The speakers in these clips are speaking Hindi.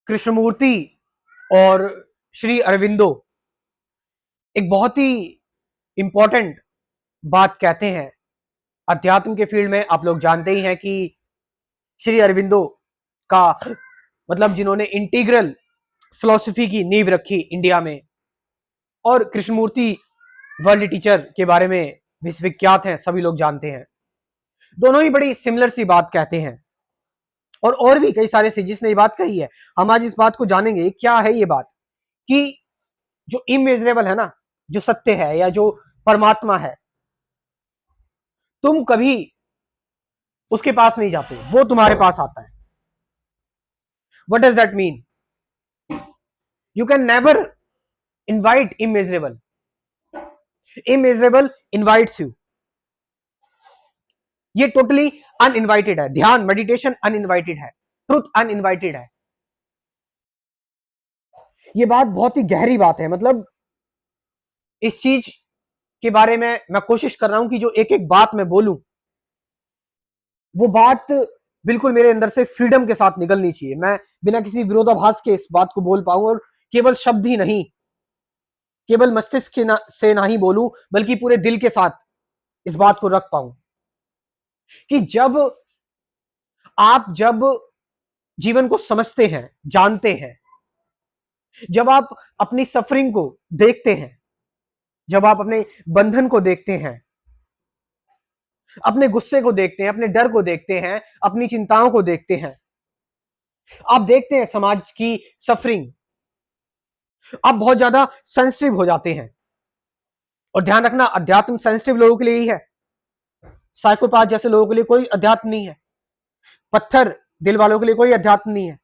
कृष्णमूर्ति और श्री अरविंदो एक बहुत ही इंपॉर्टेंट बात कहते हैं अध्यात्म के फील्ड में। आप लोग जानते ही हैं कि श्री अरविंदो का मतलब जिन्होंने इंटीग्रल फिलॉसफी की नींव रखी इंडिया में, और कृष्णमूर्ति वर्ल्ड टीचर के बारे में विश्वविख्यात हैं, सभी लोग जानते हैं। दोनों ही बड़ी सिमिलर सी बात कहते हैं और भी कई सारे सेजिस ने ये बात कही है। हम आज इस बात को जानेंगे क्या है ये बात, कि जो इमेजरेबल है ना, जो सत्य है या जो परमात्मा है, तुम कभी उसके पास नहीं जाते, वो तुम्हारे पास आता है। What does that mean? You can never invite immeasurable, immeasurable invites you. ये टोटली अनइनवाइटेड है। ध्यान, मेडिटेशन अनइनवाइटेड है, ट्रुथ अनइनवाइटेड है। ये बात बहुत ही गहरी बात है। मतलब इस चीज के बारे में मैं कोशिश कर रहा हूं कि जो एक एक बात मैं बोलूं, वो बात बिल्कुल मेरे अंदर से फ्रीडम के साथ निकलनी चाहिए। मैं बिना किसी विरोधाभास के इस बात को बोल पाऊं, और केवल शब्द ही नहीं, केवल मस्तिष्क से ना ही बोलूं, बल्कि पूरे दिल के साथ इस बात को रख पाऊं कि जब जीवन को समझते हैं, जानते हैं, जब आप अपनी सफरिंग को देखते हैं, जब आप अपने बंधन को देखते हैं, अपने गुस्से को देखते हैं, अपने डर को देखते हैं, अपनी चिंताओं को देखते हैं, आप देखते हैं समाज की सफरिंग, आप बहुत ज्यादा सेंसिटिव हो जाते हैं। और ध्यान रखना, अध्यात्म सेंसिटिव लोगों के लिए ही है। साइकोपाथ जैसे लोगों के लिए कोई अध्यात्म नहीं है। पत्थर दिल वालों के लिए कोई अध्यात्म नहीं है।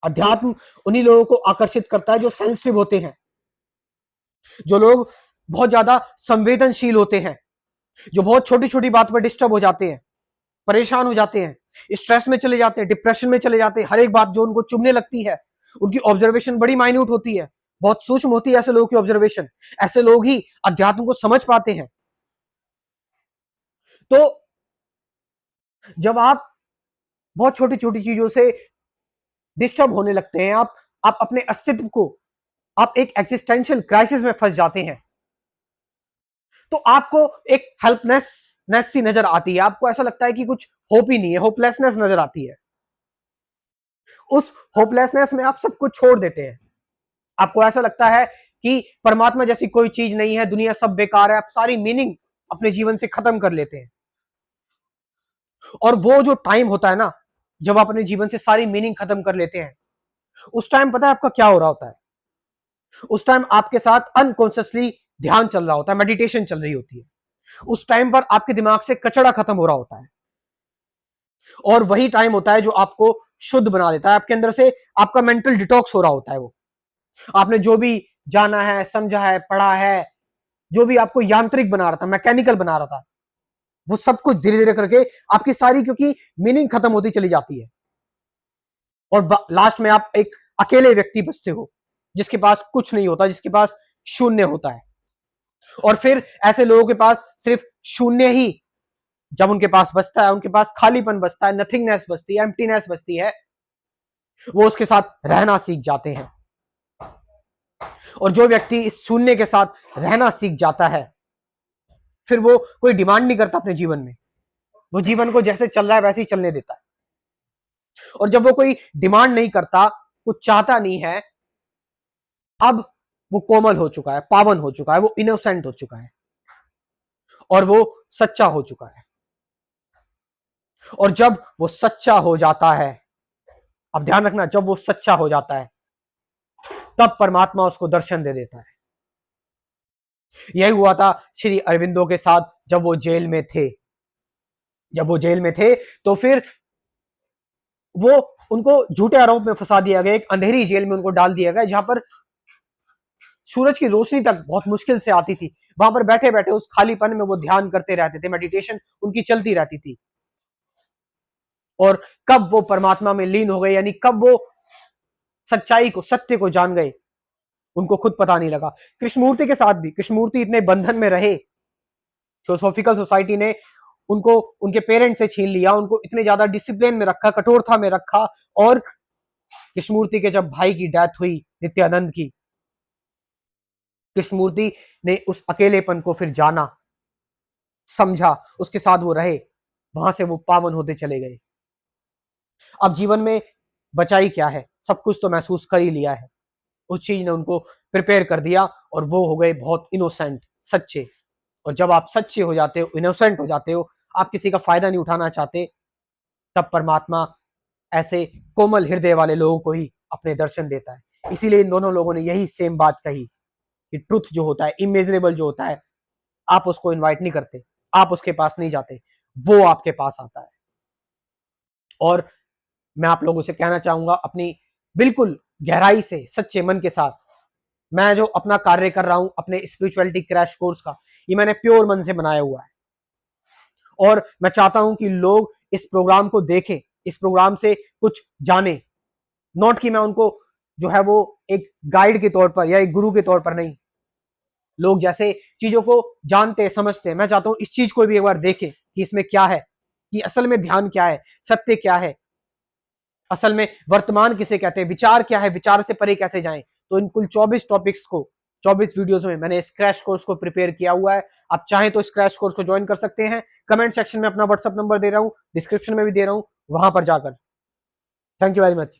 अध्यात्म उन्हीं लोगों को आकर्षित करता है जो सेंसिटिव होते हैं, जो लोग बहुत ज्यादा संवेदनशील होते हैं, जो बहुत छोटी छोटी बात पर डिस्टर्ब हो जाते हैं, परेशान हो जाते हैं, स्ट्रेस में चले जाते हैं, डिप्रेशन में चले जाते हैं। हर एक बात जो उनको चुभने लगती है, उनकी ऑब्जर्वेशन बड़ी माइन्यूट होती है, बहुत सूक्ष्म होती है ऐसे लोगों की ऑब्जर्वेशन। ऐसे लोग ही अध्यात्म को समझ पाते हैं। तो जब आप बहुत छोटी छोटी चीजों से डिस्टर्ब होने लगते हैं, आप अपने अस्तित्व को, आप एक एग्जिस्टेंशियल क्राइसिस में फंस जाते हैं, तो आपको एक हेल्पलेसनेस सी नजर आती है। आपको ऐसा लगता है कि कुछ होप ही नहीं है, होपलेसनेस नजर आती है। उस होपलेसनेस में आप सब कुछ छोड़ देते हैं। आपको ऐसा लगता है कि परमात्मा जैसी कोई चीज नहीं है, दुनिया सब बेकार है। आप सारी मीनिंग अपने जीवन से खत्म कर लेते हैं। और वो जो टाइम होता है ना, जब आप अपने जीवन से सारी मीनिंग खत्म कर लेते हैं, उस टाइम पता है आपका क्या हो रहा होता है? उस टाइम आपके साथ अनकॉन्शियसली ध्यान चल रहा होता है, मेडिटेशन चल रही होती है। उस टाइम पर आपके दिमाग से कचड़ा खत्म हो रहा होता है, और वही टाइम होता है जो आपको शुद्ध बना देता है। आपके अंदर से आपका मेंटल डिटॉक्स हो रहा होता है। वो आपने जो भी जाना है, समझा है, पढ़ा है, जो भी आपको यांत्रिक बना रहा था, मैकेनिकल बना रहा था, वो सब कुछ धीरे धीरे करके आपकी सारी, क्योंकि मीनिंग खत्म होती चली जाती है, और लास्ट में आप एक अकेले व्यक्ति बचते हो, जिसके पास कुछ नहीं होता, जिसके पास शून्य होता है। और फिर ऐसे लोगों के पास सिर्फ शून्य ही, जब उनके पास बचता है, उनके पास खालीपन बचता है, नथिंगनेस बचती है, एम्प्टीनेस बचती है, वो उसके साथ रहना सीख जाते हैं। और जो व्यक्ति इस शून्य के साथ रहना सीख जाता है, फिर वो कोई डिमांड नहीं करता अपने जीवन में। वो जीवन को जैसे चल रहा है वैसे ही चलने देता है। और जब वो कोई डिमांड नहीं करता, कुछ चाहता नहीं है, अब वो कोमल हो चुका है, पावन हो चुका है, वो इनोसेंट हो चुका है, और वो सच्चा हो चुका है। और जब वो सच्चा हो जाता है, अब ध्यान रखना, जब वो सच्चा हो जाता है, तब परमात्मा उसको दर्शन दे देता है। यही हुआ था श्री अरविंदो के साथ जब वो जेल में थे। जब वो जेल में थे, तो फिर वो, उनको झूठे आरोप में फंसा दिया गया, एक अंधेरी जेल में उनको डाल दिया गया, जहां पर सूरज की रोशनी तक बहुत मुश्किल से आती थी। वहां पर बैठे बैठे उस खालीपन में वो ध्यान करते रहते थे, मेडिटेशन उनकी चलती रहती थी। और कब वो परमात्मा में लीन हो गए, यानी कब वो सच्चाई को, सत्य को जान गए, उनको खुद पता नहीं लगा। कृष्णमूर्ति के साथ भी, कृष्णमूर्ति इतने बंधन में रहे, थियोसॉफिकल सोसाइटी ने उनको उनके पेरेंट्स से छीन लिया, उनको इतने ज्यादा डिसिप्लिन में रखा, कठोरता में रखा, और कृष्णमूर्ति के जब भाई की डेथ हुई नित्यानंद की, कृष्णमूर्ति ने उस अकेलेपन को फिर जाना, समझा, उसके साथ वो रहे, वहां से वो पावन होते चले गए। अब जीवन में बचा ही क्या है, सब कुछ तो महसूस कर ही लिया है। उस चीज ने उनको प्रिपेयर कर दिया और वो हो गए बहुत इनोसेंट, सच्चे। और जब आप सच्चे हो जाते हो, इनोसेंट हो जाते हो, आप किसी का फायदा नहीं उठाना चाहते, तब परमात्मा ऐसे कोमल हृदय वाले लोगों को ही अपने दर्शन देता है। इसीलिए इन दोनों लोगों ने यही सेम बात कही कि ट्रुथ जो होता है, इमेजरेबल जो होता है, आप उसको इनवाइट नहीं करते, आप उसके पास नहीं जाते, वो आपके पास आता है। और मैं आप लोगों से कहना चाहूंगा अपनी बिल्कुल गहराई से सच्चे मन के साथ, मैं जो अपना कार्य कर रहा हूं अपने स्पिरिचुअलिटी क्रैश कोर्स का, ये मैंने प्योर मन से बनाया हुआ है। और मैं चाहता हूं कि लोग इस प्रोग्राम को देखें, इस प्रोग्राम से कुछ जाने, नॉट कि मैं उनको जो है वो एक गाइड के तौर पर या एक गुरु के तौर पर नहीं। लोग जैसे चीजों को जानते समझते, मैं चाहता हूं इस चीज को भी एक बार देखें कि इसमें क्या है, कि असल में ध्यान क्या है, सत्य क्या है, असल में वर्तमान किसे कहते हैं, विचार क्या है, विचार से परे कैसे जाएं। तो इन कुल 24 टॉपिक्स को 24 वीडियोस में मैंने इस क्रैश कोर्स को प्रिपेयर किया हुआ है। आप चाहें तो इस क्रैश कोर्स को ज्वाइन कर सकते हैं। कमेंट सेक्शन में अपना व्हाट्सएप नंबर दे रहा हूं, डिस्क्रिप्शन में भी दे रहा हूं, वहां पर जाकर। Thank you very much.